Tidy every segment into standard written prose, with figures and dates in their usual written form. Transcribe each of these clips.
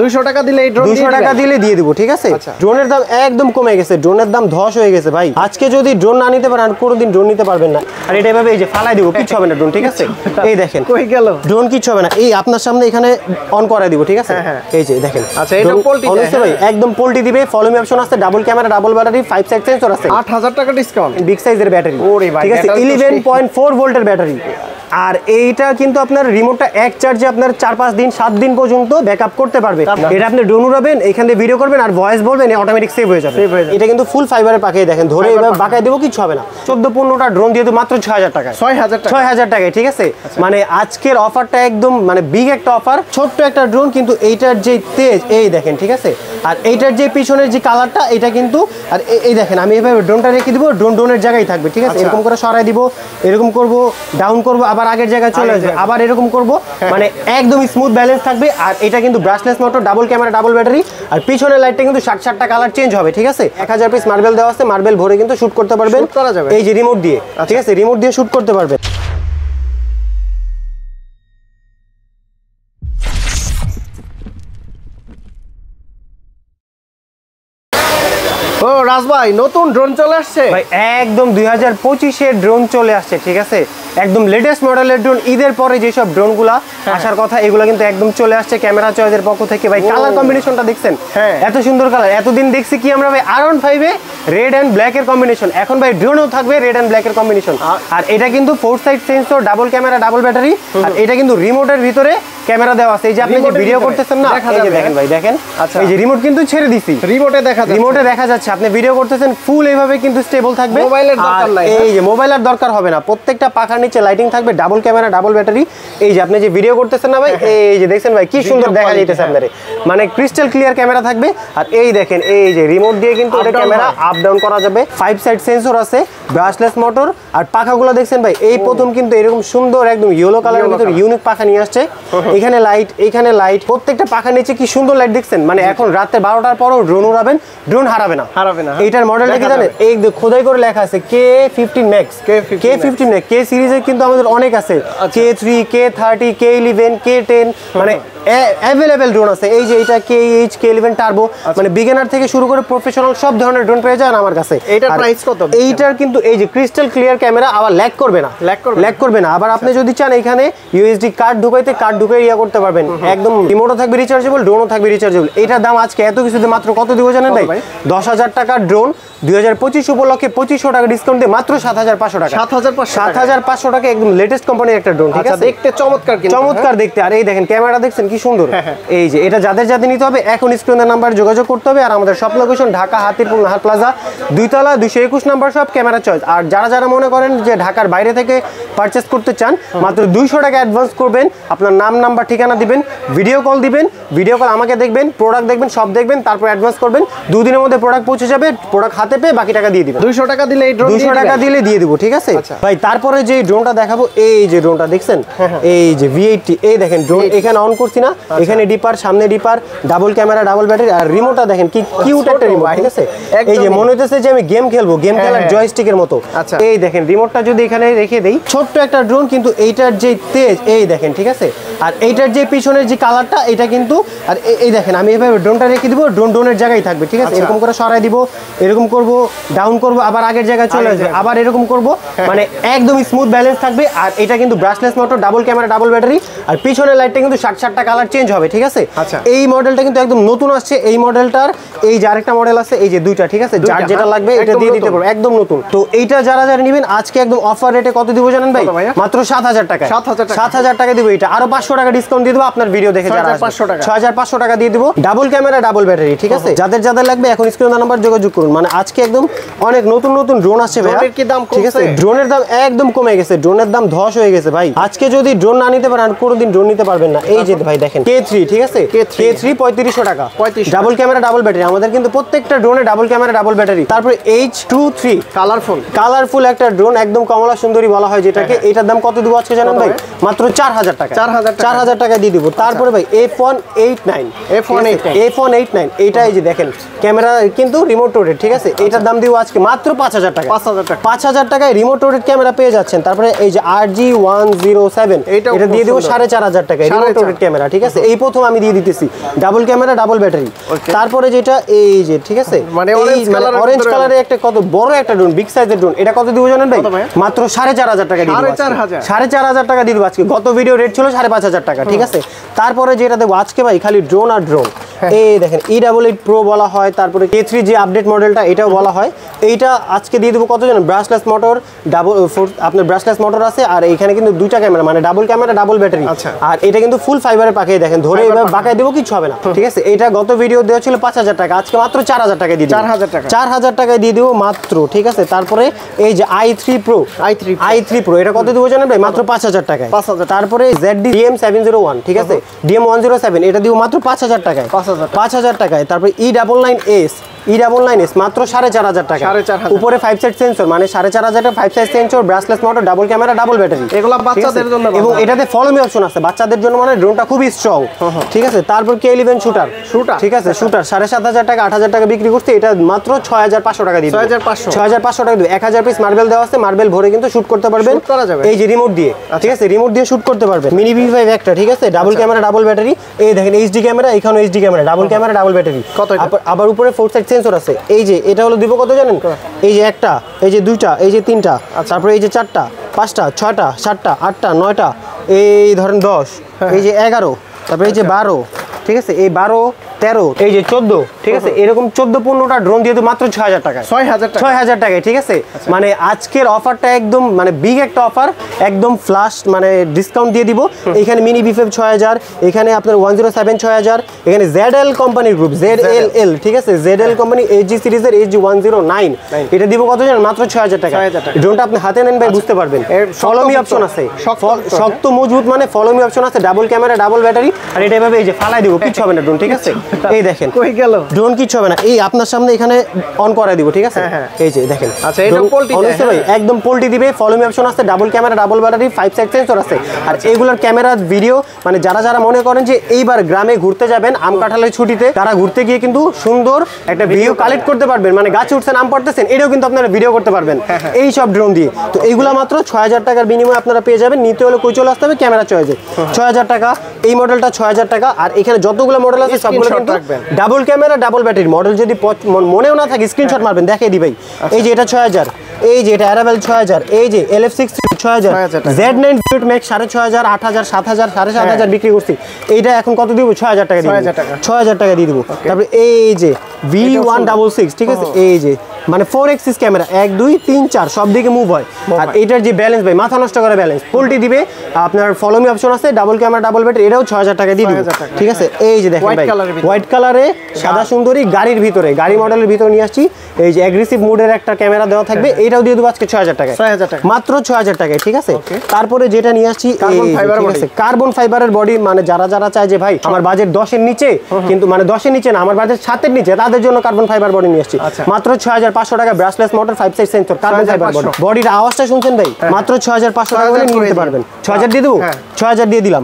200 টাকা দিলে এই ড্রোন 200 টাকা দিলে দিয়ে দিব, ঠিক আছে। ড্রোনের দাম একদম কমে গেছে, ড্রোনের দাম ধস হয়ে গেছে ভাই। আজকে যদি ড্রোন না নিতে পারেন কোনোদিন ড্রোন নিতে পারবেন না। আর এটা এভাবে এই যে ফালাই দিব, কিচ্ছু হবে না ড্রোন, ঠিক আছে। এই দেখেন কই গেল ড্রোন, কিচ্ছু হবে না। এই আপনার সামনে এখানে অন করে দিব, ঠিক আছে। এই যে দেখেন, আচ্ছা এটা পোল্টি ভাই একদম পোল্টি দিবে। ফলোমি অপশন আছে, double camera, double battery, 5 side sensor আছে। 8000 টাকা ডিসকাউন্ট, বিগ সাইজের ব্যাটারি, ঠিক আছে। 11.4 ভোল্টের ব্যাটারি। আর এইটা কিন্তু আপনার রিমোটটা এক চার্জে আপনার 4-5 দিন 7 দিন পর্যন্ত ব্যাকআপ করতে পারবে। এটা আপনি ড্রোন উড়াবেন, এখান থেকে ভিডিও করবেন আর ভয়েস বলবেন, অটোমেটিক সেভ হয়ে যাবে। এটা কিন্তু ফুল ফাইবারের পাকিয়ে দেখেন, ধরে এভাবে বাঁকায় দেবো, কিছু হবে না। 14-15টা ড্রোন দিয়ে মাত্র 6000 টাকায়, 6000 টাকায়, ঠিক আছে। মানে আজকের অফারটা একদম মানে বিগ একটা অফার। ছোট্ট একটা ড্রোন কিন্তু এইটার যে তেজ, এই দেখেন, ঠিক আছে। আর এইটার যে পিছনের যে কালারটা, এটা কিন্তু আর এই দেখেন, আমি এভাবে ড্রোনটা রেখে দিব, ড্রোনের জায়গায় থাকবে, ঠিক আছে। এরকম করে সরাই দিব, এরকম করব, ডাউন করব, আবার আগের জায়গায় চলে আসবে, আবার এরকম করব, মানে একদম স্মুথ ব্যালেন্স থাকবে। আর এটা কিন্তু brushless motor, double camera, double battery. আর পিছনের লাইটটা কিন্তু 60টা কালার চেঞ্জ হবে, ঠিক আছে। 1000 পিস মার্বেল দেওয়া আছে, মার্বেল ভরে কিন্তু শুট করতে পারবেন এই যে রিমোট দিয়ে, ঠিক আছে। রিমোট দিয়ে শুট করতে পারবেন। ও রাজ ভাই, নতুন ড্রোন চলে আসছে ভাই, একদম 2025-এর ড্রোন চলে আসছে, ঠিক আছে। একদম লেটেস্ট মডেলের ড্রোন। ঈদের পরে যেসব ড্রোনগুলা আসার কথা, এগুলো কিন্তু একদম চলে আসছে ক্যামেরা চয়েসের পক্ষ থেকে। ভাই কালার কম্বিনেশনটা দেখছেন, এত সুন্দর কালার। এতদিন দেখছি কি আমরা ভাই R15-এ রেড এন্ড ব্ল্যাক এর কম্বিনেশন, এখন ভাই ড্রোনও থাকবে রেড এন্ড ব্ল্যাক এর কম্বিনেশন। আর এটা কিন্তু 4 side sensor, double camera, double battery. আর এটা কিন্তু রিমোটের ভিতরে ক্যামেরা দেওয়া আছে। এই যে আপনি যে ভিডিও করতেছেন না, এই যে দেখেন ভাই, দেখেন এই যে রিমোট কিন্তু ছেড়ে দিছি, রিমোটে দেখা যাচ্ছে। আপনি ভিডিও করতেছেন ফুল এইভাবে কিন্তু স্টেবল থাকবে, মোবাইলের দরকার নাই। এই যে মোবাইলের দরকার হবে না, প্রত্যেকটা পাখার নিচে লাইটিং থাকবে, ডাবল ক্যামেরা, ডাবল ব্যাটারি। এই যে আপনি যে ভিডিও করতেছেন না ভাই, এই যে দেখছেন ভাই কি সুন্দর দেখা যাইতেছে আপনারে, মানে ক্রিস্টাল ক্লিয়ার ক্যামেরা থাকবে। আর এই দেখেন, এই যে রিমোট দিয়ে কিন্তু এটা ক্যামেরা আপ ডাউন করা যাবে। 5 সাইড সেন্সর আছে, ব্রাশলেস মোটর। আর পাখাগুলো দেখছেন ভাই, এই প্রথম কিন্তু এরকম সুন্দর একদম ইয়েলো কালারের ভিতরে ইউনিক পাখা নিয়ে আসছে। এখানে লাইট, এখানে লাইট, প্রত্যেকটা পাখার নিচে কি সুন্দর লাইট দেখছেন। মানে এখন রাতে 12টার পরও ড্রোন উড়াবেন, ড্রোন হারাবে না। এইটার মডেলটা কি জানেন, এই খোদাই করে লেখা আছে K15 Max। K15 Max, K সিরিজের কিন্তু আমাদের অনেক আছে, K3, K30, K11, K10, মানে অ্যাভেলেবেল ড্রোন আছে। এই যে এটা KH, K11 টার্বো, মানে বিগিনার থেকে শুরু করে প্রফেশনাল সব ধরনের ড্রোন পেয়ে যান আমার কাছে। এইটার প্রাইস কত? এইটার কিন্তু এই যে ক্রিস্টাল ক্লিয়ার ক্যামেরা, আবার ল্যাগ করবে না, ল্যাগ করবে না। আবার আপনি যদি চান এখানে ইউএসডি কার্ড ঢুকাইতে, কার্ড ঢুকে ইয়া করতে পারবেন। একদম রিমোটও থাকবে রিচার্জেবল, ড্রোনও থাকবে রিচার্জেবল। এটার দাম আজকে এত কিছুতে মাত্র কত দিব জানেন ভাই? 10,000 টাকার ড্রোন 2025 উপলক্ষে 2500 টাকা ডিসকাউন্ট দিয়ে মাত্র 7,500 টাকা। 7,500 টাকা, একদম লেটেস্ট কোম্পানির একটা ড্রোন, ঠিক আছে। দেখতে চমৎকার, চমৎকার দেখতে। আর এই দেখেন ক্যামেরা দেখছেন কি সুন্দর। এই যে এটা যাদের নিতে হবে এখন স্ক্রিনের নাম্বার যোগাযোগ করতে হবে। আর আমাদের সব লোকেশন ঢাকা হাতিরপুল নাহার প্লাজা 2 তলা 221 নাম্বার সব, ক্যামেরা চয়েস। আর যারা মনে করেন যে ঢাকার বাইরে থেকে পারচেজ করতে চান, মাত্র 200 টাকা অ্যাডভান্স করবেন, আপনার নাম, নাম্বার, ঠিকানা দিবেন, ভিডিও কল দিবেন, ভিডিও কল আমাকে দেখবেন, প্রোডাক্ট দেখবেন, সব দেখবেন, তারপর অ্যাডভান্স করবেন। 2 দিনের মধ্যে প্রোডাক্ট পৌঁছে যাবে, প্রোডাক্ট হাতে পেয়ে বাকি টাকা দিয়ে দিবেন। 200 টাকা দিলে এই ড্রোন 200 টাকা দিলে দিয়ে দিব, ঠিক আছে ভাই। তারপরে যে ড্রোনটা দেখাবো, এই যে ড্রোনটা দেখছেন, এই যে V80, এই দেখেন ড্রোন এখানে অন করছি না, এখানে ডিপার, সামনে ডিপার, ডাবল ক্যামেরা, ডাবল ব্যাটারি। আর রিমোটটা দেখেন কি কিউট একটা রিমোট, ঠিক আছে। এই যে মনে হইতেছে যে আমি গেম খেলবো, গেম খেলার জয়স্টিকের মতো। এই দেখেন রিমোটটা যদি এখানে রেখে দেই, ছোট্ট একটা ড্রোন কিন্তু এইটার যে তেজ, এই দেখেন, ঠিক আছে। আর এইটার যে পিছনের যে কালারটা, এটা কিন্তু আর এই দেখেন, আমি এভাবে ড্রোনটা রেখে দিব, ড্রোনের জায়গায় থাকবে, ঠিক আছে। এরকম করে সরাই দিব, এরকম করব, ডাউন করব, আবার আগের জায়গায় চলে আসবে, আবার এরকম করব, মানে একদম স্মুথ ব্যালেন্স থাকবে। আর এটা কিন্তু brushless motor, double camera, double battery. আর পিছনের লাইটটা কিন্তু 60টা কালার চেঞ্জ হবে, ঠিক আছে। এই মডেলটা কিন্তু একদম নতুন আসছে। এই মডেলটার এই যে আরেকটা মডেল আছে, এই যে দুইটা, ঠিক আছে। যার যেটা লাগবে এটা দিয়ে দিতে পারবো, একদম নতুন। তো এইটা যারা নেবেন আজকে একদম অফার রেটে কত দিব জানেন ভাই? মাত্র 7,000 টাকা। 7,000 টাকা দিব। এটা আরো 500 টাকা ডিসকাউন্ট দিয়ে দেবো আপনার ভিডিও দেখে, যারা 6,500 টাকা দিয়ে দিব। ডাবল ক্যামেরা, ডাবল ব্যাটারি, ঠিক আছে। যাদের লাগবে এখন স্ক্রিনে নাম্বার যোগাযোগ করুন। মানে আজকে একদম অনেক নতুন ড্রোন আসছে ভাই, ঠিক আছে। ড্রোনের দাম একদম কমে গেছে, ড্রোনের দাম ধস হয়ে গেছে ভাই। আজকে যদি ড্রোন না নিতে পারেন কোনোদিন ড্রোন নিতে পারবেন না। এই যে ভাই দেখেন K3, ঠিক আছে। K3 3500 টাকা, ডাবল ক্যামেরা, ডাবল ব্যাটারি। আমাদের কিন্তু প্রত্যেকটা ড্রোনে ডাবল ক্যামেরা, ডাবল ব্যাটারি। তারপরে H23 কালারফুল একটা ড্রোন, একদম কমলা সুন্দরী বলা হয় যেটাকে। এটার দাম কত দিব আজকে জানেন ভাই? মাত্র 4,000 টাকা। 4,000 টাকা দিয়ে দিব। তারপরে ভাই F189, এইটা এই যে দেখেন ক্যামেরা কিন্তু রিমোট রোটেড, ঠিক আছে। এটার দাম দিব আজকে মাত্র 5,000 টাকা। 5,000 টাকায় রিমোট রোটেড ক্যামেরা পেয়ে যাচ্ছেন। তারপর তারপরে এই যে RG107 এটা দিয়ে দেবো 4500 টাকা রিমোটেড ক্যামেরা, ঠিক আছে? এই প্রথম আমি দিয়ে দিতেছি ডাবল ক্যামেরা ডাবল ব্যাটারি। তারপরে যেটা এই যে, ঠিক আছে, মানে অরেঞ্জ কালারে একটা কত বড় একটা ড্রোন, বিগ সাইজের ড্রোন, এটা কত দিব জানেন ভাই? মাত্র 4500 টাকা দিয়ে দেব। 4500 টাকা দিয়ে দেব আজকে। গত ভিডিও রেট ছিল 5500 টাকা, ঠিক আছে? তারপরে যেটা দেবো আজকে ভাই খালি ড্রোন আর ড্রোন। এই দেখেন E88 Pro বলা হয়, তারপরে K3 যে আপডেট মডেলটা এটাও বলা হয়। এইটা আজকে দিয়ে দেবো কত জানেন? ব্রাশলেস মোটর, আপনার ব্রাশলেস মোটর আছে, আর এখানে কিন্তু দুইটা ক্যামেরা, মানে ডাবল ক্যামেরা ডাবল ব্যাটারি। আর এটা কিন্তু ফুল ফাইবারের পাখিয়ে দেখেন, ধরে এভাবে বাঁকায় দেবো, কিছু হবে না, ঠিক আছে? এটা গত ভিডিও দেওয়া ছিল 5000 টাকা, আজকে মাত্র 4000 টাকা দিয়ে দেবো। 4000 টাকায় দিয়ে দেবো মাত্র, ঠিক আছে? তারপরে এই যে i3 Pro এটা কত দেবো জানেন ভাই? মাত্র 5000 টাকায়। তারপরে ZD DM701, ঠিক আছে, DM107 এটা দিব মাত্র 5000 টাকায়, 5000 টাকায়। তারপরে E99S মাত্র 4500 টাকা। উপরে 5 সাইড সেন্সর, মানে 4500 টাকা 5 side sensor, brushless motor, double camera double battery, এগুলো বাচ্চাদের জন্য। এবং এটাতে ফলো মি অপশন আছে বাচ্চাদের জন্য, মানে ড্রোনটা খুবই স্ট্রং, ঠিক আছে? তারপর K11 শুটার, ঠিক আছে, শুটার 7500 টাকা 8000 টাকা বিক্রি করতে, এটা মাত্র 6500 টাকা দিয়ে 6500 টাকা দিবে। 1000 পিস মার্বেল দেওয়া আছে, মার্বেল ভরে কিন্তু শুট করতে পারবেন এই যে রিমোট দিয়ে, ঠিক আছে? রিমোট দিয়ে শুট করতে পারবেন। মিনি V5 একটা, ঠিক আছে, ডাবল ক্যামেরা ডাবল ব্যাটারি। এই দেখেন HD ক্যামেরা, এখানে HD camera, double camera double battery. আবার উপরে 4 সাইড সেন্সর আছে। এই যে এটা হলো দিব কত জানেন? এই যে একটা, এই যে দুইটা, এই যে তিনটা, তারপরে এই যে চারটা, পাঁচটা, ছয়টা, সাতটা, আটটা, নয়টা, এই ধরেন 10, এই যে 11, তারপরে এই যে 12, ঠিক আছে, এই 12, 13, এই যে 14, ঠিক আছে, এরকম 14-15টা ড্রোন দিয়ে মাত্র 6000 টাকায়, 6000 টাকায়, ঠিক আছে? মানে আজকের অফারটা একদম মানে বিগ একটা অফার, একদম ফ্লাশ, মানে ডিসকাউন্ট দিয়ে দিব। এখানে মিনি V5 6000, এখানে আপনার 107 6000, এখানে ZL কোম্পানির গ্রুপ ZLL, ঠিক আছে, ZL কোম্পানি HG সিরিজের HG109 এটা দিব কত জানেন? মাত্র 6000 টাকা। ড্রোনটা আপনি হাতে নেন ভাই, বুঝতে পারবেন। ফলো মি অপশন আছে, শক্ত মজবুত, মানে ফলো মি অপশন আছে, ডাবল ক্যামেরা ডাবল ব্যাটারি। আর এটা এভাবে এই যে ফালাই দিব, কিছু হবে না ড্রোন, ঠিক আছে? এই দেখেন কই গেল ড্রোন, কিছু হবে না। এই আপনার সামনে এখানে অন করে দিব, ঠিক আছে? এই যে দেখেন, আচ্ছা এটা পোল্টি ভাই, একদম পোল্টি দিবে। ফলো মি অপশন আছে, double camera double battery, 5 side sensor আছে। আর এগুলোর ক্যামেরা ভিডিও, মানে যারা মনে করেন যে এইবার গ্রামে ঘুরতে যাবেন আম কাঁঠালের ছুটিতে, তারা ঘুরতে গিয়ে কিন্তু সুন্দর একটা ভিডিও কালেক্ট করতে পারবেন, মানে গাছে উঠছেন আম পড়তেছেন, এটাও কিন্তু আপনারা ভিডিও করতে পারবেন এই সব ড্রোন দিয়ে। তো এইগুলা মাত্র 6000 টাকার বিনিময়ে আপনারা পেয়ে যাবেন। নিতে হলে কই চলে আসতে হবে? ক্যামেরা চয়েসে 6000 টাকা, এই মডেলটা 6000 টাকা। আর এখানে যতগুলো মডেল আছে সবগুলো কিন্তু double camera double battery. Model যদি মনেও না থাকে স্ক্রিনশট মারবেন, দেখিয়ে দিই ভাই। এই যে এটা 6000, এই যে এটা অ্যারাবেল 6000, এই যে LF6 6000, Z9 Buick Max 6500, 8000, 7000, 7500 বিক্রি করছি। এইটা এখন কত দিব? 6000 টাকা দিব, 6000 টাকা দিয়ে দিব। তারপরে এই যে V166, ঠিক আছে, এই যে মানে 4 এক্সিস ক্যামেরা, 1 2 3 4 সব দিকে মুভ হয়। আর এটার যে ব্যালেন্স ভাই, মাথা নষ্ট করে ব্যালেন্স, পোল্টি দিবে। আপনার ফলো মি অপশন আছে, ডাবল ক্যামেরা ডাবল ব্যাটারি, এটাও 6000 টাকা দিয়ে দিব, ঠিক আছে? এই যে দেখেন ভাই, হোয়াইট কালারে সাদা সুন্দরী, গাড়ির ভিতরে, গাড়ি মডেলের ভিতরে নিয়ে আসছি। এই যে অ্যাগ্রেসিভ মুডের একটা ক্যামেরা দেওয়া থাকবে, এটাও দিয়ে দেবো আজকে 6000 টাকায়, মাত্র 6000 টাকায়, ঠিক আছে? তারপরে যেটা নিয়ে আসছি কার্বন ফাইবারের বডি, মানে যারা চায় যে ভাই আমার বাজেট 10 এর নিচে, কিন্তু মানে 10 এর নিচে না, আমার বাজেট 7 এর নিচে, তাদের জন্য কার্বন ফাইবার বডি নিয়ে আসছি। মাত্র 6500 টাকা, brushless motor, 5 side sensor, carbon fibre body. বডির আওয়াজটা শুনছেন ভাই? মাত্র 6500 টাকা করে নিতে পারবেন। 6000 দিয়ে দেবো, 6000 দিয়ে দিলাম।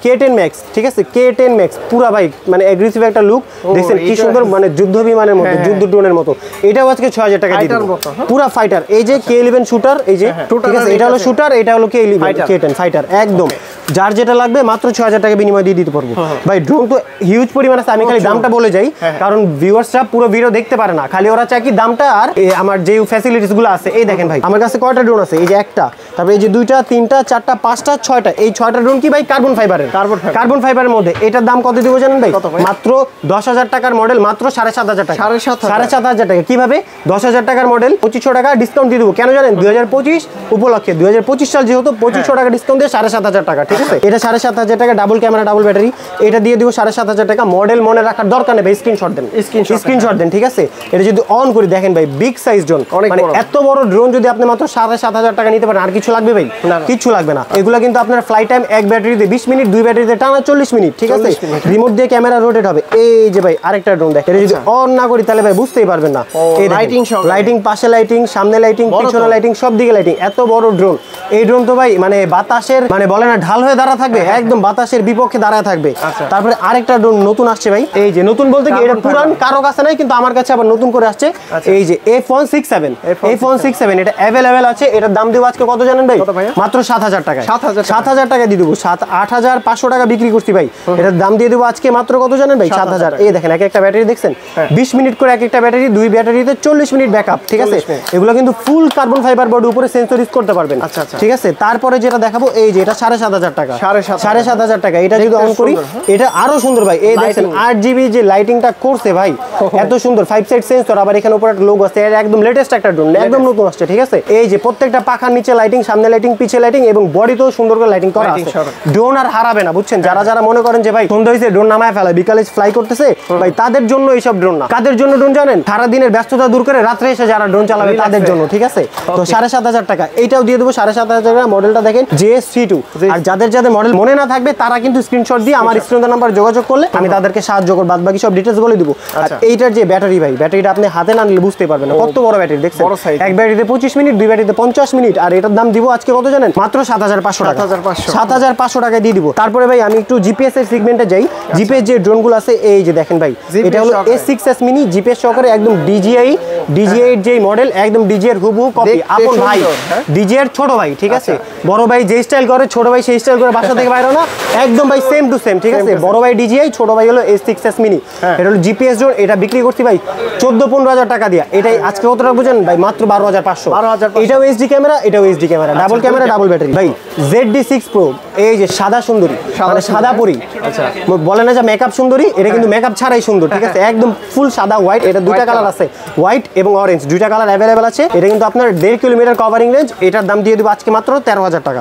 K10 Max, ঠিক আছে, K10 Max পুরা ভাই মানে অ্যাগ্রেসিভ একটা লুক, দেখছেন কি সুন্দর, মানে যুদ্ধ বিমানের মতো, যুদ্ধ ড্রোনের মতো। এটাও আজকে 6000 টাকা দিয়ে দেবো, পুরা ফাইটার। এই যে K11 শুটার, এই যে, ঠিক আছে, এটা হলো শুটার, এটা হলো K10 ফাইটার, একদম যার যেটা লাগবে মাত্র 6000 টাকা বিনিময় দিয়ে দিতে পারবো ভাই। ড্রোন তো হিউজ পরিমাণ আছে, আমি খালি দামটা বলে যাই, কারণ ভিউয়ার্সরা পুরো ভিডিও দেখতে পারে না, খালি ওরা চায় কি দামটা আর আমার যে ফ্যাসিলিটিস গুলো আছে। এই দেখেন ভাই, আমার কাছে কয়টা ড্রোন আছে? এই যে একটা, তারপরে এই যে দুইটা, তিনটা, চারটা, পাঁচটা, ছয়টা, এই 6টা ড্রোন কি ভাই কার্বন ফাইবারের, কার্বন ফাইবারের মধ্যে। এটার দাম কত দিব জানেন ভাই? মাত্র 10000 টাকার মডেল, মাত্র 7500 টাকা, 7500 টাকা। কিভাবে? 10000 টাকার মডেল 2500 টাকা ডিসকাউন্ট দিয়ে দেবো। কেন জানেন? 2025 উপলক্ষে, 2025 সাল যেহেতু, 2500 টাকা ডিসকাউন্ট দিয়ে 7500 টাকা, ঠিক আছে? এটা 7500 টাকা, ডাবল ক্যামেরা ডাবল ব্যাটারি, এটা দিয়ে দিব 7500 টাকা। মডেল মনে রাখার দরকার নেই ভাই, স্ক্রিনশট দেন, স্ক্রিনশট দেন, ঠিক আছে? এটা যদি অন করি দেখেন ভাই, বিগ সাইজ ড্রোন, মানে এত বড় ড্রোন যদি আপনি মাত্র 7500 টাকা নিতে পারেন, আর কিছু লাগবে ভাই? কিছু লাগবে না। এগুলা কিন্তু আপনার ফ্লাইট টাইম এক ব্যাটারিতে 20 মিনিট, দুই ব্যাটারিতে টানা 40 মিনিট, ঠিক আছে? রিমোট দিয়ে ক্যামেরা রোটেট হবে। এই যে ভাই আরেকটা ড্রোন দেখেন, এটা যদি অন না করি তাহলে ভাই বুঝতেই পারবেন না। এই লাইটিং, পাশে লাইটিং, সামনে লাইটিং, পিছনে লাইটিং, সব দিকে লাইটিং, এত বড় ড্রোন। এই ড্রোন তো ভাই মানে বাতাসের, মানে বলে না ঢাল হয়ে দাঁড়া থাকবে, একদম বাতাসের বিপক্ষে দাঁড়ায় থাকবে। তারপরে আরেকটা ড্রোন নতুন আসছে ভাই, এই যে নতুন বলতে কি, এটা পুরান কারো কাছে নাই, কিন্তু আমার কাছে আবার নতুন করে আসছে। এই যে F167, এটা অ্যাভেলেবেল আছে। এটার দাম দিব আজকে কত জানেন জানেন ভাই? মাত্র 7000 টাকায়। 7000 টাকা দিয়ে দেবো। 8500 টাকা বিক্রি করছি ভাই, এটার দাম দিয়ে দেবো আজকে মাত্র কত জানেন ভাই? 7000। এই দেখেন এক একটা ব্যাটারি দেখছেন, 20 মিনিট করে এক একটা ব্যাটারি, 2 ব্যাটারিতে 40 মিনিট ব্যাকআপ, ঠিক আছে? এগুলো কিন্তু ফুল কার্বন ফাইবার বডি উপরে সেন্সর ইউজ করতে পারবেন, ঠিক আছে? তারপরে যেটা দেখাবো এই যে এটা 7500 টাকা, 7500 টাকা। এটা যদি অন করি এটা আরো সুন্দর ভাই। এই দেখেন 8GB যে লাইটিংটা করছে ভাই, এত সুন্দর 5 সাইড সেন্সর, আবার এখানে উপরে একটা লোগো আছে, একদম লেটেস্ট একটা ড্রোন, একদম নতুন আসছে, ঠিক আছে? এই যে প্রত্যেকটা পাখার নিচে লাইটিং, সামনে লাইটিং, পিছে লাইটিং এবং বডিতেও সুন্দর করে লাইটিং করা আছে। ড্রোন আর হারাবে না, বুঝছেন? যারা যারা মনে করেন যে ভাই সন্ধ্যা হইছে ড্রোন নামায় ফেলা, বিকালে ফ্লাই করতেছে ভাই, তাদের জন্য এইসব ড্রোন না। কাদের জন্য ড্রোন জানেন? সারা দিনের ব্যস্ততা দূর করে রাত্রে এসে যারা ড্রোন চালাবে তাদের জন্য, ঠিক আছে? তো 7500 টাকা এইটাও দিয়ে দেবো। 7500 টাকা। মডেলটা দেখেন JS32। আর যাদের যাদের মডেল মনে না থাকবে তারা কিন্তু স্ক্রিনশট দিয়ে আমার স্ক্রিনের নাম্বার যোগাযোগ করলে আমি তাদেরকে সাহায্য করব, বাদ বাকি সব ডিটেইলস বলে দিব। আর এইটার যে ব্যাটারি ভাই, ব্যাটারিটা আপনি হাতে না নিলে বুঝতে পারবেন না কত বড় ব্যাটারি, দেখছেন? এক ব্যাটারিতে 25 মিনিট, 2 ব্যাটারিতে 50 মিনিট। আর এটার দাম দিব আজকে কত জানেন? মাত্র 7500 টাকা। 7500 টাকা দিয়ে দিব। তারপরে ভাই আমি একটু জিপিএস এর সেগমেন্টে যাই। জিপিএস যে ড্রোনগুলো আছে এই যে দেখেন ভাই, এটা হলো S6s মিনি জিপিএস সহকারে, একদম DJI এর যে মডেল, একদম DJI এর হুবহু কপি। আপন ভাই DJI এর ছোট ভাই, ঠিক আছে? বড় ভাই যে স্টাইল করে ছোট ভাই সেই স্টাইল করে বাসা থেকে বাইরে না, একদম ভাই সেম টু সেম, ঠিক আছে? বড় ভাই DJI, ছোট ভাই হলো S6s মিনি। এটা হলো জিপিএস ড্রোন। এটা বিক্রি করছি ভাই 14-15 টাকা দিয়া। এটাই আজকে কত টাকা বুঝেন ভাই? মাত্র 12500। এটাও HD ক্যামেরা, এটাও HD camera, double camera, double battery ভাই। ZD6 Pro এই যে সাদা সুন্দরী, মানে সাদা পরি, আচ্ছা বলে না যে মেকআপ সুন্দরী, এটা কিন্তু মেকআপ ছাড়াই সুন্দর, ঠিক আছে? একদম ফুল সাদা হোয়াইট। এটা দুইটা কালার আছে, হোয়াইট এবং অরেঞ্জ, দুইটা কালার অ্যাভেলেবেল আছে। এটা কিন্তু আপনার 1.5 কিলোমিটার কভারিং রেঞ্জ। এটার দাম দিয়ে দেবো আজকে মাত্র 13000 টাকা।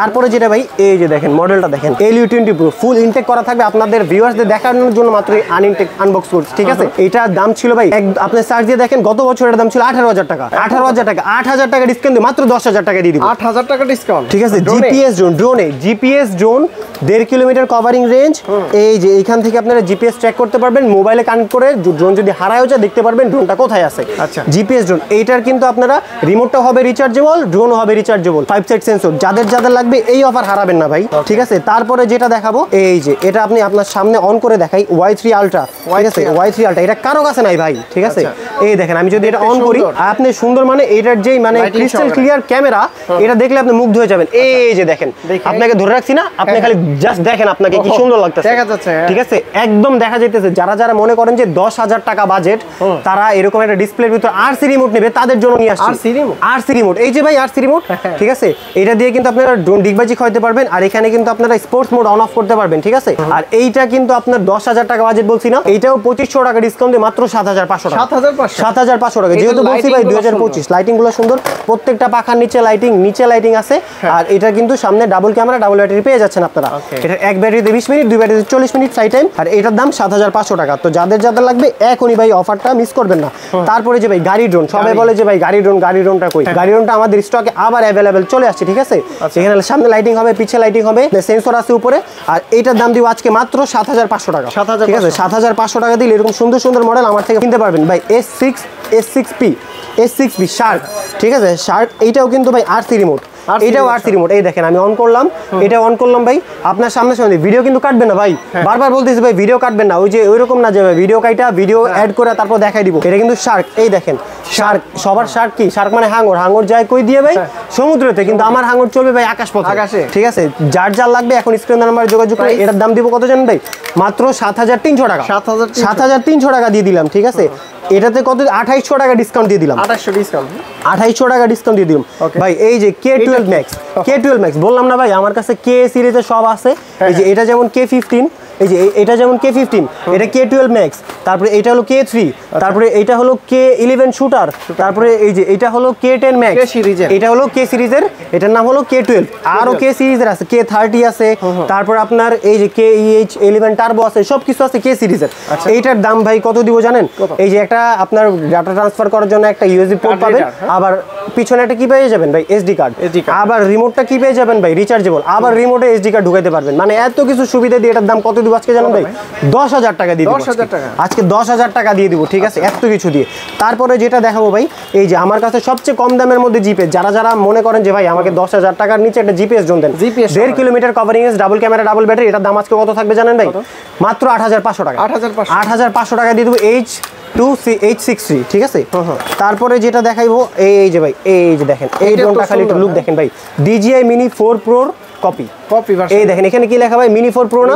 তারপরে যেটা ভাই এই যে দেখেন মডেলটা দেখেন, LU20 Pro ফুল ইনটেক করা থাকবে আপনাদের ভিউয়ার্সদের দেখানোর জন্য মাত্র আনইনটেক আনবক্স করছি, ঠিক আছে? এটার দাম ছিল ভাই, আপনি সার্চ দিয়ে দেখেন গত বছরের দাম ছিল 18000 টাকা। 18000 টাকা, 8000 টাকা ডিসকাউন্ট দিয়ে মাত্র 10000 টাকা দিয়ে দিব। 8000 টাকা ডিসকাউন্ট, ঠিক আছে? জিপিএস ড্রোন, ড্রোনে GPS drone 1.5 kilometre covering range. এই যে এইখান থেকে আপনারা জিপিএস ট্র্যাক করতে পারবেন, মোবাইলে কানেক্ট করে ড্রোন যদি হারায়ও যায় দেখতে পারবেন ড্রোনটা কোথায় আছে। আচ্ছা, জিপিএস ড্রোন এইটার কিন্তু আপনারা রিমোটটা হবে রিচার্জেবল, ড্রোনও হবে রিচার্জেবল, 5 সাইড সেন্সর। যাদের যাদের লাগবে এই অফার হারাবেন না ভাই, ঠিক আছে? তারপরে যেটা দেখাবো এই যে এটা আপনি আপনার সামনে অন করে দেখাই, Y3 Ultra, ঠিক আছে? Y3 Ultra এটা কারো কাছে নাই ভাই, ঠিক আছে? এই দেখেন আমি যদি এটা অন করি, আপনি সুন্দর মানে এটার যেই মানে ক্রিস্টাল ক্লিয়ার ক্যামেরা, এটা দেখলে আপনি মুগ্ধ হয়ে যাবেন। এই যে দেখেন, আপনাকে ধরে রাখছি না, আপনি খালি জাস্ট দেখেন আপনাকে কি সুন্দর লাগতেছে, দেখা যাচ্ছে, ঠিক আছে? একদম দেখা যাইতেছে। যারা যারা মনে করেন যে 10000 টাকা বাজেট, তারা এরকম একটা ডিসপ্লের ভিতর RC রিমোট নেবে, তাদের জন্য নিয়ে আসছি RC রিমোট। এই যে ভাই RC রিমোট, ঠিক আছে? এটা দিয়ে কিন্তু আপনারা ড্রোন ডিগবাজি খাওয়াতে পারবেন, আর এখানে কিন্তু আপনারা স্পোর্টস মোড অন অফ করতে পারবেন, ঠিক আছে? আর এইটা কিন্তু আপনার 10000 টাকা বাজেট বলছি না, এইটাও 2500 টাকা ডিসকাউন্ট দিয়ে মাত্র 7500 টাকা। 7500 টাকা, যেহেতু বলছি ভাই 2025। লাইটিং গুলো সুন্দর, প্রত্যেকটা পাখার নিচে লাইটিং আছে। আর এটা কিন্তু সামনে ডাবল ক্যামেরা, ডাবল ব্যাটারি পেয়ে যাচ্ছেন আপনারা। এটা এক ব্যাটারিতে 20 মিনিট, 2 ব্যাটারিতে 40 মিনিট ফ্লাই টাইম। আর এটার দাম 7500 টাকা। তো যাদের যাদের লাগবে এখনই ভাই অফারটা মিস করবেন না। তারপরে যে ভাই গাড়ি ড্রোন, সবাই বলে যে ভাই গাড়ি ড্রোনটা কই? গাড়ি ড্রোনটা আমাদের স্টকে আবার অ্যাভেলেবেল চলে আসছে, ঠিক আছে? এখানে সামনে লাইটিং হবে, পিছে লাইটিং হবে, সেন্সর আছে উপরে। আর এইটার দাম দিব আজকে মাত্র 7500 টাকা, ঠিক আছে? 7500 টাকা দিলে এরকম সুন্দর সুন্দর মডেল আমার থেকে কিনতে পারবেন ভাই। S6P শার্ক, ঠিক আছে? শার্ক এইটাও কিন্তু ভাই RC রিমোট, এটাও RC রিমোট। এই দেখেন আমি অন করলাম, এটা অন করলাম ভাই, আপনার সামনে সামনে ভিডিও কিন্তু কাটবেন না ভাই, বারবার বলতেছি ভাই ভিডিও কাটবেন না। ওই যে ওইরকম না যে ভিডিও কাইটা ভিডিও অ্যাড করে তারপর দেখাই দিব। এটা কিন্তু শার্ক। এই দেখেন শার্ক, সবার শার্ক কি? শার্ক মানে হাঙর যায় কই দিয়ে ভাই? সমুদ্রতে। কিন্তু আমার হাঙর চলবে ভাই আকাশ পথে, ঠিক আছে? যার যার লাগবে এখন স্ক্রিন নাম্বার যোগাযোগ করে। এটার দাম দিব কত জানেন ভাই? মাত্র 7300 টাকা। 7300 টাকা দিয়ে দিলাম, ঠিক আছে? এটাতে কত? 2800 টাকা ডিসকাউন্ট দিয়ে দিলাম। 2800 টাকা ডিসকাউন্ট দিয়ে দিলাম ভাই। এই যে K12 Max বললাম না ভাই, আমার কাছে K সিরিজের সব আছে। এই যে এটা যেমন K15, এই যে এটা যেমন K15, এটা K12 Max, তারপরে এটা হলো K3, তারপরে এটা হলো K11 শুটার, তারপরে এই যে এটা হলো K10 Max, এটা হলো K সিরিজের, এটার নাম হলো K12। আরো K সিরিজের আছে, K30 আছে, তারপর আপনার এই যে KEH11 টার্বো আছে, সব কিছু আছে K সিরিজের। এইটার দাম ভাই কত দিব জানেন? এই যে একটা আপনার ডাটা ট্রান্সফার করার জন্য একটা USB পোর্ট পাবেন, আবার পিছনে একটা কি পেয়ে যাবেন ভাই? SD card. আবার রিমোটটা কি পেয়ে যাবেন ভাই? রিচার্জেবল। আবার রিমোটে SD কার্ড ঢুকাইতে পারবেন। মানে এত কিছু সুবিধা দিয়ে এটার দাম কত দিব আজকে জানেন ভাই? 10000 টাকা দিয়ে দিব আজকে। 10000 টাকা দিয়ে দিব, ঠিক আছে? এত কিছু দিয়ে। তারপরে যেটা দেখাবো ভাই, এই যে আমার কাছে সবচেয়ে কম দামের মধ্যে জিপিএস, যারা যারা মনে করেন যে ভাই আমাকে 10000 টাকার নিচে একটা জিপিএস ড্রোন দেন, 1.5 kilometre covering edge, double camera, double battery, এটার দাম আজকে কত থাকবে জানেন ভাই? মাত্র 8500 টাকা। 8500 টাকা দিয়ে দেবো 863 ঠিক আছে। তারপরে যেটা দেখাইবো এই যে ভাই এই যে দেখেন এই ড্রোনটা খালি একটু লুক দেখেন ভাই, DJI Mini 4 Pro copy version. এই দেখেন এখানে কি লেখা ভাই Mini 4 Pro না,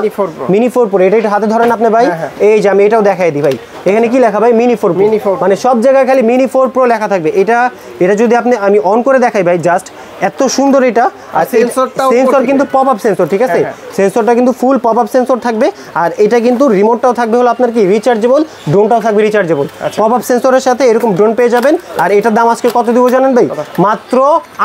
Mini 4 Pro। এটা হাতে ধরেন আপনি ভাই, এই যে আমি এটাও দেখাই দিই ভাই, এখানে কি লেখা ভাই Mini 4 Pro, মানে সব জায়গায় খালি Mini 4 Pro লেখা থাকবে। এটা যদি আমি অন করে দেখাই ভাই, জাস্ট এত সুন্দর এটা। আর সেন্সর কিন্তু পপ আপ সেন্সর, ঠিক আছে, সেন্সরটা কিন্তু ফুল পপ আপ সেন্সর থাকবে। আর এটা কিন্তু রিমোটটাও থাকবে হলো আপনার কি রিচার্জেবল, ড্রোনটাও থাকবে রিচার্জেবল। পপ আপ সেন্সরের সাথে এরকম ড্রোন পেয়ে যাবেন। আর এটার দাম আজকে কত দিব জানেন ভাই? মাত্র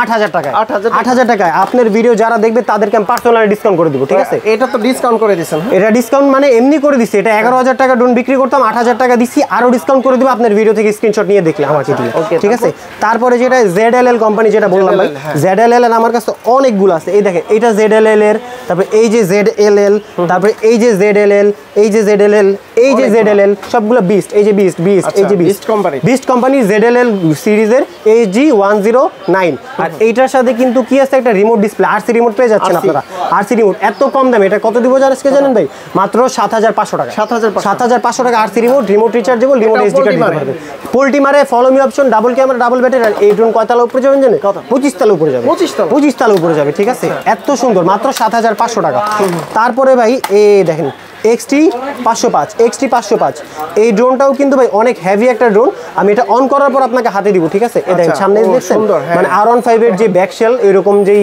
8000 টাকায়। 8000 টাকায় আপনার ভিডিও যারা দেখবে তাদেরকে আমি পার্সোনালি ডিসকাউন্ট করে দিব, ঠিক আছে। এটা তো ডিসকাউন্ট করে দিয়েছেন? এটা ডিসকাউন্ট মানে এমনি করে দিছি, এটা 11000 টাকা ড্রোন বিক্রি করতাম, 8000 টাকা দিছি, আরো ডিসকাউন্ট করে দিব আপনার ভিডিও থেকে স্ক্রিনশট নিয়ে দেখলে আমাকে দিয়ে, ঠিক আছে। তারপরে যেটা ZLL কোম্পানি যেটা বললাম ভাই, ZLL এর আমার কাছে অনেকগুলো আছে। এই দেখেন এটা ZLL এর, তারপরে এই যে ZLL, তারপরে এই যে ZLL, এই যে ZLL, এই যে ZLL, সবগুলো বিস্ট। এই যে বিস্ট, এই যে বিস্ট কোম্পানি ZLL সিরিজের AG109। আর এইটার সাথে কিন্তু কি আছে, একটা রিমোট ডিসপ্লে, RC রিমোট পেয়ে যাচ্ছেন আপনারা। RC রিমোট এত কম দামে, এটা কত দিব জানেন ভাই? মাত্র 7500 টাকা। 7500 টাকা RC remote rechargeable, remote SD card দিতে পারবে। পোল্টি মারে, follow me option, double camera, double battery. আর এই ড্রোন কয়তলা উপরে যাবেন জানেন? 25 তলা উপরে যাবে। 25 তলা উপরে যাবে, ঠিক আছে। এত সুন্দর, মাত্র 7500 টাকা। তারপরে ভাই এই দেখেন XT505 এই ড্রোনটাও কিন্তু ভাই অনেক হেভি একটা ড্রোন। আমি এটা অন করার পর আপনাকে হাতে দিব, ঠিক আছে। এই দেখেন সামনে দেখছেন, মানে R15 এর যে ব্যাক শেল এরকম যেই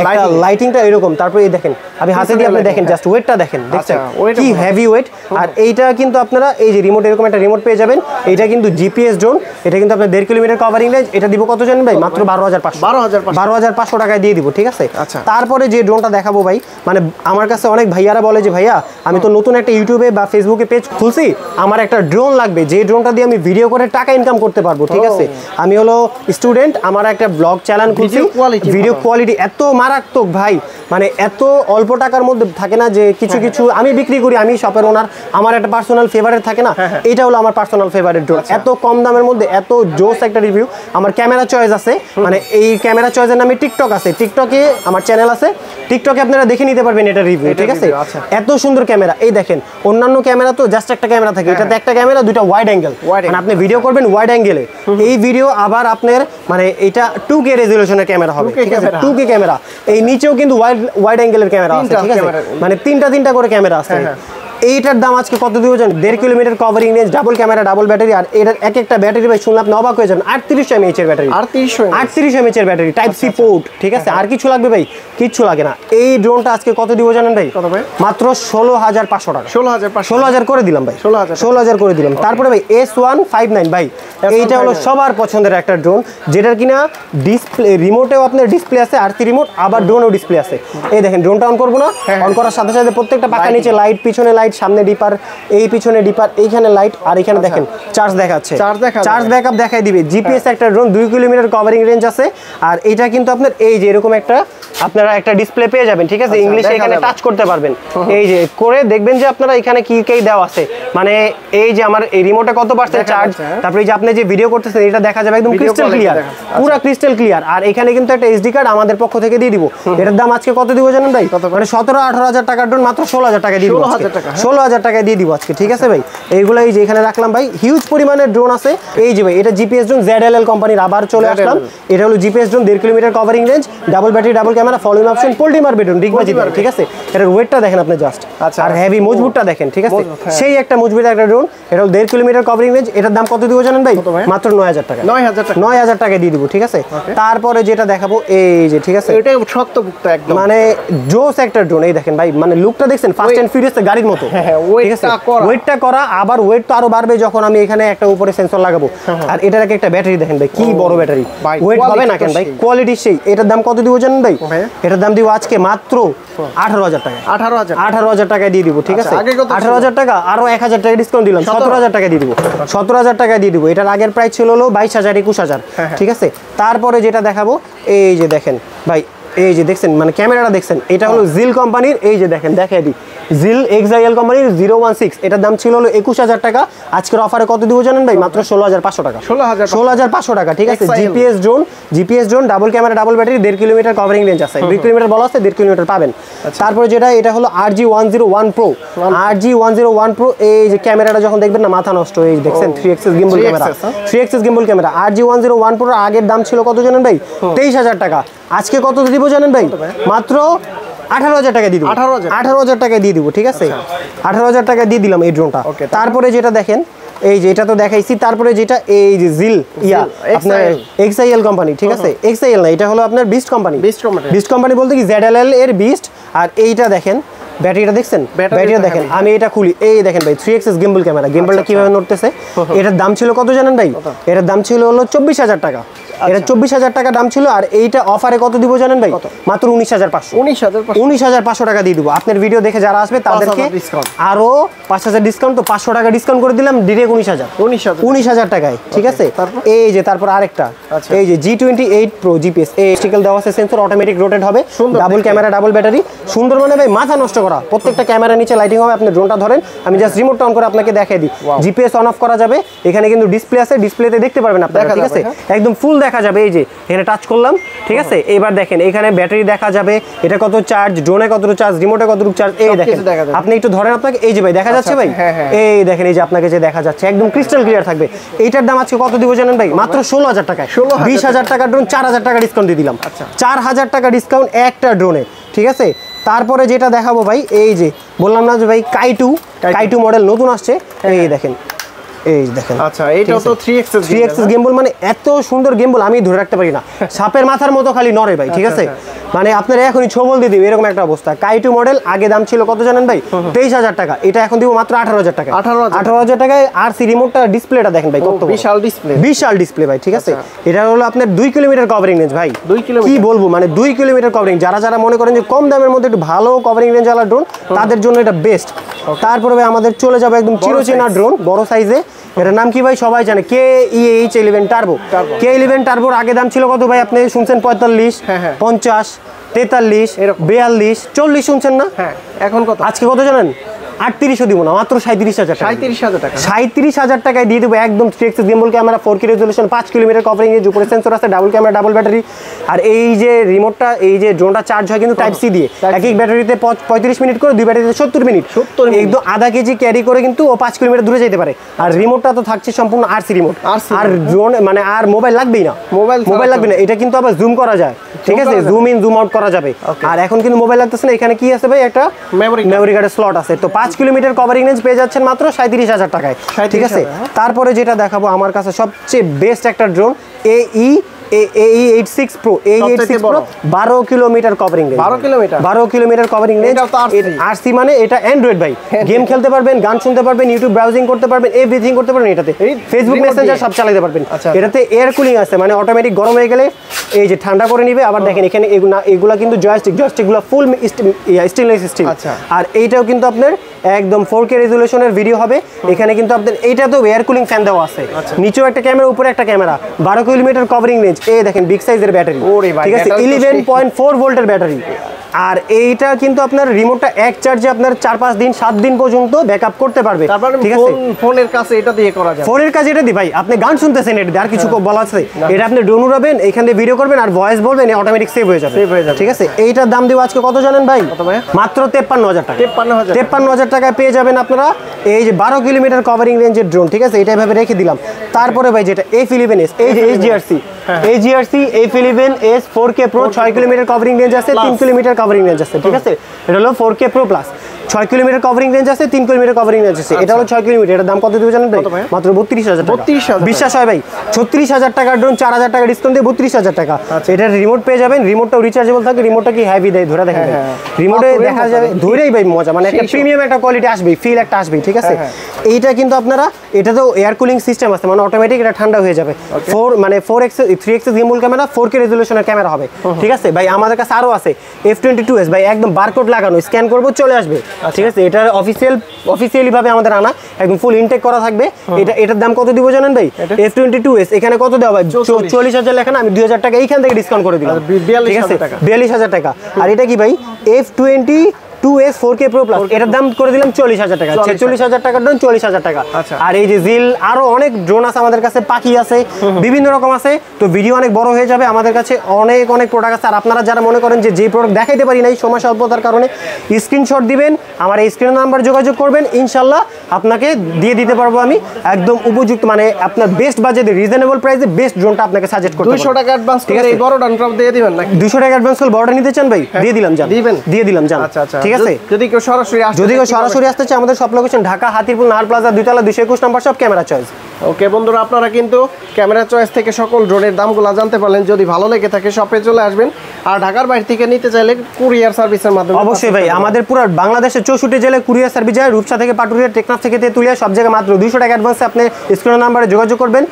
একটা লাইটিংটা এরকম। তারপর এই দেখেন আমি হাতে দিয়ে আপনি দেখেন, জাস্ট ওয়েটটা দেখেন, দেখছেন কি হেভি ওয়েট। আর এইটা কিন্তু আপনারা এই যে রিমোট, এরকম একটা রিমোট পেয়ে যাবেন। এটা কিন্তু GPS ড্রোন, এটা কিন্তু আপনার 1.5 কিলোমিটার কভারিং রেঞ্জ। এটা দিব কত জানেন ভাই? মাত্র 12500 টাকায় দিয়ে দিব, ঠিক আছে। তারপরে যে ড্রোনটা দেখাবো ভাই, মানে আমার কাছে অনেক ভাইয়ারা বলে যে ভাইয়া আমি তো নতুন একটা ইউটিউবে বা ফেসবুকে পেজ খুলছি, আমার একটা ড্রোন লাগবে, যে ড্রোনটা দিয়ে আমি ভিডিও করে টাকা ইনকাম করতে পারবো, ঠিক আছে। আমি হলো স্টুডেন্ট, আমার একটা ব্লগ চ্যানেল খুলছি, ভিডিও কোয়ালিটি এত মারাত্মক ভাই, মানে এত অল্প টাকার মধ্যে থাকে না যে কিছু আমি বিক্রি করি, আমি শপের ওনার, আমার একটা পার্সোনাল ফেভারিট থাকে না, এটা হলো আমার পার্সোনাল ফেভারিট ড্রোন। এত কম দামের মধ্যে এত জোস একটা রিভিউ। আমার ক্যামেরা চয়েস আছে, মানে এই ক্যামেরা চয়েসের নামে টিকটক আছে, টিকটকে আমার চ্যানেল আছে, টিকটকে আপনারা দেখে নিতে পারবেন এটা রিভিউ, ঠিক আছে। এত সুন্দর ক্যামেরা। এই দেখেন অন্যান্য ক্যামেরা তো জাস্ট একটা ক্যামেরা থাকে, এটাতে একটা ক্যামেরা, দুইটা ওয়াইড অ্যাঙ্গেল, মানে আপনি ভিডিও করবেন ওয়াইড অ্যাঙ্গেলে। এই ভিডিও আবার আপনার মানে এটা 2K রেজোলিউশনের ক্যামেরা হবে, ঠিক আছে, 2K ক্যামেরা। এই নিচেও কিন্তু ওয়াইড অ্যাঙ্গেলের ক্যামেরা আছে, ঠিক আছে, মানে তিনটা করে ক্যামেরা আছে। এইটার দাম আজকে কত দিব জানেন? 1.5 kilometre covering range, double camera, double battery. আর এটার একটা ব্যাটারি ভাই শুনলে আপনি অবাক হয়ে যাবেন, 38 mAh এর ব্যাটারি, 38 mAh এর ব্যাটারি, টাইপ সি পোর্ট, ঠিক আছে। আর কিছু লাগবে ভাই? কিচ্ছু লাগে না। এই ড্রোনটা আজকে কত দিব জানেন ভাই? মাত্র 16500 টাকা। 16000 করে দিলাম ভাই, 16000 করে দিলাম। তারপরে ভাই S159 ভাই, এইটা হলো সবার পছন্দের একটা ড্রোন, যেটার কিনা ডিসপ্লে, রিমোটেও আপনার ডিসপ্লে আছে, RC রিমোট, আবার ড্রোনেও ডিসপ্লে আছে। এই দেখেন ড্রোনটা অন করবো না, অন করার সাথে সাথে প্রত্যেকটা পাখা নিচে লাইট, পিছনে লাইট, সামনে ডিপার, এই পিছনে ডিপার, এইখানে লাইট, আর এখানে দেখেন চার্জ দেখাচ্ছে, চার্জ ব্যাকআপ দেখাই দিবে। জিপিএস একটা ড্রোন, 2 কিলোমিটার কভারিং রেঞ্জ আছে। আর এইটা কিন্তু আপনার এই যে এরকম একটা আপনারা একটা ডিসপ্লে পেয়ে যাবেন, ঠিক আছে। ইংলিশে এখানে টাচ করতে পারবেন, এই যে করে দেখবেন যে আপনারা এখানে কি কি দেওয়া আছে, মানে এই যে আমার এই রিমোটে কত পার্সেন্ট চার্জ, তারপরে এই যে আপনি যে ভিডিও করতেছেন এটা দেখা যাবে একদম ক্রিস্টাল ক্লিয়ার, পুরো ক্রিস্টাল ক্লিয়ার। আর এখানে কিন্তু একটা এসডি কার্ড আমাদের পক্ষ থেকে দিয়ে দিব। এটার দাম আজকে কত দিব জানেন ভাই? মানে 17-18 টাকার ড্রোন মাত্র 16000 টাকা দিয়ে দিব, 16000 টাকা দিয়ে দিব আজকে, ঠিক আছে ভাই। এইগুলো এই যে এখানে রাখলাম ভাই, হিউজ পরিমাণের ড্রোন আছে। এই যে ভাই এটা জিপিএস ড্রোন, ZLL কোম্পানির, আবার চলে আসলাম। এটা হলো GPS drone, 1.5 kilometre covering range, double battery, double camera, following option, poultry মারবে ড্রোন, ডিগবাজি, ঠিক আছে। এটার ওয়েটটা দেখেন আপনি জাস্ট, আর হেভি মজবুতটা দেখেন, ঠিক আছে। সেই একটা মজবুত একটা ড্রোন, এটা হলো 1.5 কিলোমিটার কভারিং রেঞ্জ। এটার দাম কত দিব জানেন ভাই? মাত্র 9000 টাকা, 9000 টাকা দিয়ে দিব, ঠিক আছে। তারপরে যেটা দেখাবো এই যে, ঠিক আছে, এটা শক্তপোক্ত একদম, মানে জোস একটা ড্রোন। এই দেখেন ভাই, মানে লুকটা দেখছেন ফাস্ট এন্ড ফিউরিয়াস গাড়ির মতো, ঠিক আছে। ওয়েটটা করা, আবার ওয়েট তো আরো বাড়বে যখন আমি এখানে একটা উপরে সেন্সর লাগাবো। আর এটার একটা ব্যাটারি দেখেন ভাই, কি বড় ব্যাটারি, ওয়েট হবে না কেন ভাই, কোয়ালিটি সেই। এটার দাম কত দিব জানেন ভাই? এটার দাম দিব আজকে মাত্র 18000 টাকা, 18000 টাকায় দিয়ে দিব, ঠিক আছে। 18000 টাকা, আরো 1000 টাকা ডিসকাউন্ট দিলাম, 17000 টাকা দিয়ে দিব, 17000 টাকা দিয়ে দিব। এটার আগের প্রাইস ছিল হলো 22000, 21000, ঠিক আছে। তারপরে যেটা দেখাবো এই যে দেখেন ভাই, এই যে দেখছেন মানে ক্যামেরাটা দেখছেন, এটা হলো জিল কোম্পানির। এই যে দেখেন দেখাই দিই, জিল XIL কোম্পানির 016, এটার দাম ছিল হলো 21,000 টাকা। আজকের অফারে কত দিব জানেন ভাই? মাত্র 16,500 টাকা। 16,500 টাকা, ঠিক আছে। GPS drone, double camera, double battery, 1.5 kilometre covering range আছে। 2 কিলোমিটার বলা আছে, 1.5 কিলোমিটার পাবেন। তারপরে যেটা, এটা হলো RG101 Pro। RG101 Pro, এই যে ক্যামেরাটা যখন দেখবেন না মাথা নষ্ট। এই দেখছেন 3 axis gimbal camera, 3 axis gimbal camera. RG101 Pro আগের দাম ছিল কত জানেন ভাই? 23,000 টাকা। আজকে কত দিব জানেন ভাই? মাত্র 18,000 টাকা দিয়ে দিব। 18,000 টাকা দিয়ে দিব, ঠিক আছে। 18,000 টাকা দিয়ে দিলাম এই ড্রোনটা। তারপরে যেটা দেখেন, এই যে এটা তো দেখাইছি। তারপরে যেটা, এই যে জিল আপনার XIL কোম্পানি, ঠিক আছে। XIL না, এটা হলো আপনার বিস্ট কোম্পানি। বিস্ট কোম্পানি বলতে কি ZLL এর বিস্ট। আর এইটা দেখেন, ব্যাটারিটা দেখছেন, ব্যাটারিটা দেখেন। আমি এটা খুলি, এই দেখেন ভাই 3 axis gimbal ক্যামেরা। গিম্বলটা কিভাবে নড়তেছে। এটার দাম ছিল কত জানেন ভাই? এটার দাম ছিল হলো 24,000 টাকা। এটা 24,000 টাকা দাম ছিল। আর এইটা অফারে কত দিব জানেন ভাই? মাত্র 19,500। 19,500 টাকা দিয়ে দিব। আপনার ভিডিও দেখে যারা আসবে তাদেরকে আরো 5,000 ডিসকাউন্ট, তো 500 টাকা ডিসকাউন্ট করে দিলাম ডিরেক্ট 19,000 টাকায়, ঠিক আছে। এই যে তারপর আরেকটা, এই যে G28 Pro GPS, এই স্টিকাল দেওয়া আছে, সেন্সর অটোমেটিক রোটেট হবে, ডাবল ক্যামেরা, ডাবল ব্যাটারি, সুন্দর মানে ভাই মাথা নষ্ট করা। প্রত্যেকটা ক্যামেরা নিচে লাইটিং হবে। আপনি ড্রোনটা ধরেন, আমি জাস্ট রিমোটটা অন করে আপনাকে দেখাই দিই। জিপিএস অন অফ করা যাবে। এখানে কিন্তু ডিসপ্লে আছে, ডিসপ্লেতে দেখতে পারবেন আপনারা, ঠিক আছে। একদম ফুল দেখা যাবে। এই যে এখানে টাচ করলাম, ঠিক আছে। এবার দেখেন এখানে ব্যাটারি দেখা যাবে, এটা কত চার্জ, ড্রোনে কতটুকু চার্জ, রিমোটে কতটুকু চার্জ, এই দেখেন। আপনি একটু ধরেন, আপনাকে এই যে ভাই দেখা যাচ্ছে ভাই, এই দেখেন, এই যে আপনাকে যে দেখা যাচ্ছে একদম ক্রিস্টাল ক্লিয়ার থাকবে। এইটার দাম আজকে কত দিব জানেন ভাই? মাত্র 16,000 টাকায়। 20,000 টাকার ড্রোন 4,000 টাকা ডিসকাউন্ট দিয়ে দিলাম। 4,000 টাকা ডিসকাউন্ট একটা ড্রোনে, ঠিক আছে। তারপরে যেটা দেখাবো ভাই, এই যে বললাম না যে ভাই কাইটু মডেল নতুন আসছে, এই দেখেন, এই দেখেন। আচ্ছা, এইটাও তো 3 axis gimbal, মানে এত সুন্দর গিম্বল আমি ধরে রাখতে পারি না। সাপের মাথার মতো খালি নড়ে ভাই, ঠিক আছে। মানে আপনারা এখনই ছবল দিয়ে দিবে এরকম একটা অবস্থা। কাইটু মডেল আগে দাম ছিল কত জানেন ভাই? 23,000 টাকা। এটা এখন দিব মাত্র 18,000 টাকা। 18,000 টাকায়। আর সি রিমোটটা, ডিসপ্লেটা দেখেন ভাই কত বিশাল ডিসপ্লে ভাই, ঠিক আছে। এটা হলো আপনার 2 কিলোমিটার কভারিং রেঞ্জ ভাই। 2 কিলোমিটার কি বলবো, মানে 2 কিলোমিটার কভারিং। যারা মনে করেন যে কম দামের মধ্যে একটু ভালো কভারিং রেঞ্জ ওয়ালা ড্রোন, তাদের জন্য এটা বেস্ট। তারপরে ভাই আমাদের চলে যাবে একদম চিরচেনা ড্রোন, বড় সাইজে। এটার নাম কি ভাই? সবাই জানে, KE-H11 টার্বো। KE-11 টার্বোর আগে দাম ছিল কত ভাই? আপনি শুনছেন 45, 50, 43, 42, 40 শুনছেন না? এখন কত? আজকে কত জানেন? 38 দিব না, মাত্র 37,000 টাকা। 37,000 টাকায় দিয়ে দেবো একদম 3 axis gimbal camera, 4K resolution, 5 kilometre covering এর উপরে সেন্সর আছে, ডাবল ক্যামেরা, ডাবল ব্যাটারি। আর এই যে রিমোটটা, এই যে ড্রোনটা চার্জ হয় কিন্তু টাইপ সি দিয়ে। এক ব্যাটারিতে 35 মিনিট করে, 2 ব্যাটারিতে 70 মিনিট। একদম আধা কেজি ক্যারি করে কিন্তু ও 5 কিলোমিটার দূরে যেতে পারে। আর রিমোটটা তো থাকছে সম্পূর্ণ RC রিমোট। আর ড্রোন মানে আর মোবাইল লাগবেই না, মোবাইল লাগবে না। এটা কিন্তু আবার জুম করা যায়, ঠিক আছে। জুম ইন জুম আউট করা যাবে। আর এখন কিন্তু মোবাইল লাগতেছে না। এখানে কি আছে ভাই? একটা মেমোরি কার্ডের স্লট আছে। তো 5 কিলোমিটার কভারিং রেঞ্জ পেয়ে যাচ্ছেন মাত্র 37,000 টাকায়, ঠিক আছে। তারপরে যেটা দেখাবো আমার কাছে সবচেয়ে বেস্ট একটা drone, AE86 Pro। AE86 Pro 12 kilometre covering range. 12 kilometre covering range. RC মানে এটা অ্যান্ড্রয়েড ভাই। গেম খেলতে পারবেন, গান শুনতে পারবেন, ইউটিউব ব্রাউজিং করতে পারবেন, এভরিথিং করতে পারবেন এটাতে। ফেসবুক মেসেঞ্জার সব চালাতে পারবেন। এটাতে এয়ার কুলিং আছে, মানে অটোমেটিক গরম হয়ে গেলে এই যে ঠান্ডা করে নিবে। আবার দেখেন এখানে এগুলা কিন্তু জয়স্টিকগুলো ফুল স্টেনলেস স্টিল। আর এইটাও কিন্তু আপনার একদম 4K রেজুলেশনের ভিডিও হবে। এখানে কিন্তু আপনাদের এইটাতেও এয়ার কুলিং ফ্যান দেওয়া আছে। নিচেও একটা ক্যামেরা, উপরে একটা ক্যামেরা। 12 kilometre covering range. এই দেখেন বিগ সাইজের ব্যাটারি, ঠিক আছে। 11.4 ভোল্টের ব্যাটারি। আর এইটা কিন্তু আপনার রিমোটটা এক চার্জে আপনার 4-5 দিন 7 দিন পর্যন্ত ব্যাকআপ করতে পারবে, ঠিক আছে। ফোনের কাছে এটা দিয়ে করা যায়। ফোনের কাছে এটা দি ভাই, আপনি গান শুনতেছেন এটা আর কিছু বলা আছে? এটা আপনি ড্রোন উড়াবেন, এখান দিয়ে ভিডিও করবেন আর ভয়েস বলবেন, অটোমেটিক সেভ হয়ে যাবে, ঠিক আছে। এইটার দাম দিব আজকে কত জানেন ভাই? মাত্র 53,000 টাকা। 53,000 টাকায় পেয়ে যাবেন আপনারা এই যে 12 কিলোমিটার কভারিং রেঞ্জের ড্রোন, ঠিক আছে। এটা এভাবে রেখে দিলাম। তারপরে ভাই যেটা F11S, এই যে AGRC F11S 4K Pro, 6 kilometre covering range আছে, 3 কিলোমিটার কভারিং রেঞ্জ আছে, ঠিক আছে। এটা হলো 4K Pro plus, 6 kilometre covering range আছে, 3 কিলোমিটার কভারিং রেঞ্জ আছে। এটা হলো 6 কিলোমিটার। এটার দাম কত দিবে জানেন ভাই? মাত্র 32,000 টাকা। বিশ্বাস হয় ভাই? 36,000 টাকার ড্রোন 4,000 টাকা ডিসকাউন্ট দিয়ে 32,000 টাকা। এটার রিমোট পেয়ে যাবেন। রিমোটটাও রিচার্জেবল থাকে। রিমোটটা কি হেভি দেয়, ধরে দেখেন ভাই। রিমোটে দেখা যাবে ধরেই ভাই মজা, মানে একটা প্রিমিয়াম একটা কোয়ালিটি আসবেই, ফিল একটা আসবেই, ঠিক আছে। এইটা কিন্তু আপনারা, এটাতেও এয়ার কুলিং সিস্টেম আছে, মানে অটোমেটিক এটা ঠান্ডা হয়ে যাবে। 3 axis gimbal ক্যামেরা, 4K রেজুলেশনের ক্যামেরা হবে, ঠিক আছে ভাই। আমাদের কাছে আরো আছে F22S ভাই, একদম বারকোড লাগানো, স্ক্যান করবো চলে আসবে, ঠিক আছে, এটা অফিসিয়ালি ভাবে আমাদের আনা, একদম ফুল ইনটেক করা থাকবে। এটার দাম কত দিব জানেন ভাই? F22s এখানে কত দেওয়া ভাই? 44,000 লেখা না, আমি 2,000 টাকা এইখান থেকে ডিসকাউন্ট করে দিলাম। 42,000 টাকা। আর এটা কি ভাই? F22s 4K Pro Plus, এটার দাম করে দিলাম 40,000 টাকা। 46,000 টাকার ড্রোন 40,000 টাকা। আর এই যে জিল আরো অনেক ড্রোন আছে আমাদের কাছে, পাখি আছে, বিভিন্ন রকম আছে। তো ভিডিও অনেক বড় হয়ে যাবে, আমাদের কাছে অনেক প্রোডাক্ট আছে। আর আপনারা যারা মনে করেন যে প্রোডাক্ট দেখাইতে পারি নাই সময় স্বল্পতার কারণে, স্ক্রিনশট দিবেন, আমার এই স্ক্রিন নাম্বার যোগাযোগ করবেন, ইনশাল্লাহ আপনাকে দিয়ে দিতে পারবো আমি একদম উপযুক্ত, মানে আপনার বেস্ট বাজেটে রিজনেবল প্রাইসে বেস্ট ড্রোনটা আপনাকে সাজেস্ট করতে। 200 টাকা অ্যাডভান্স করে এই বড় ড্রোনটা দিয়ে দিবেন নাকি? 200 টাকা অ্যাডভান্স করে বড়টা নিতে চান ভাই? দিয়ে দিলাম জান, দিয়ে দিলাম জান। আচ্ছা, ঠিক আছে। যদি কেউ সরাসরি আসতে চায়, আমাদের সব লোকেশন ঢাকা হাতিরপুল নাহার প্লাজা 2 তলা 221 নম্বর সব ক্যামেরা চয়েস। ওকে বন্ধুরা, আপনারা কিন্তু ক্যামেরা চয়েস থেকে সকল ড্রোনের দামগুলো জানতে পারলেন। যদি ভালো লেগে থাকে শপে চলে আসবেন। আর ঢাকার বাইরে থেকে নিতে চাইলে কুরিয়ার সার্ভিসের মাধ্যমে অবশ্যই ভাই, আমাদের পুরো বাংলাদেশের 64 জেলায় কুরিয়ার সার্ভিস যায়। রূপসা থেকে পাটুরিয়া, টেকনাফ থেকে তেতুলিয়া, সব জায়গায় মাত্র 200 টাকা অ্যাডভান্সে আপনি স্ক্রিন নাম্বারে যোগাযোগ করবেন।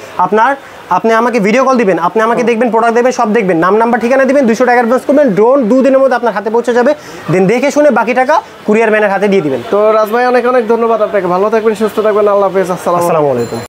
আপনি আমাকে ভিডিও কল দিবেন, আপনি আমাকে দেখবেন, প্রোডাক্ট দেখবেন, সব দেখবেন, নাম নাম্বার ঠিকানা দিবেন, 200 টাকা অ্যাডভান্স করবেন, ড্রোন 2 দিনের মধ্যে আপনার হাতে পৌঁছে যাবে। দেন দেখে শুনে বাকি টাকা কুরিয়ার ম্যানের হাতে দিয়ে দিবেন। তো রাজ ভাই অনেক ধন্যবাদ আপনাকে। ভালো থাকবেন, সুস্থ থাকবেন। আল্লাহ হাফেজ। আসসালামু আলাইকুম।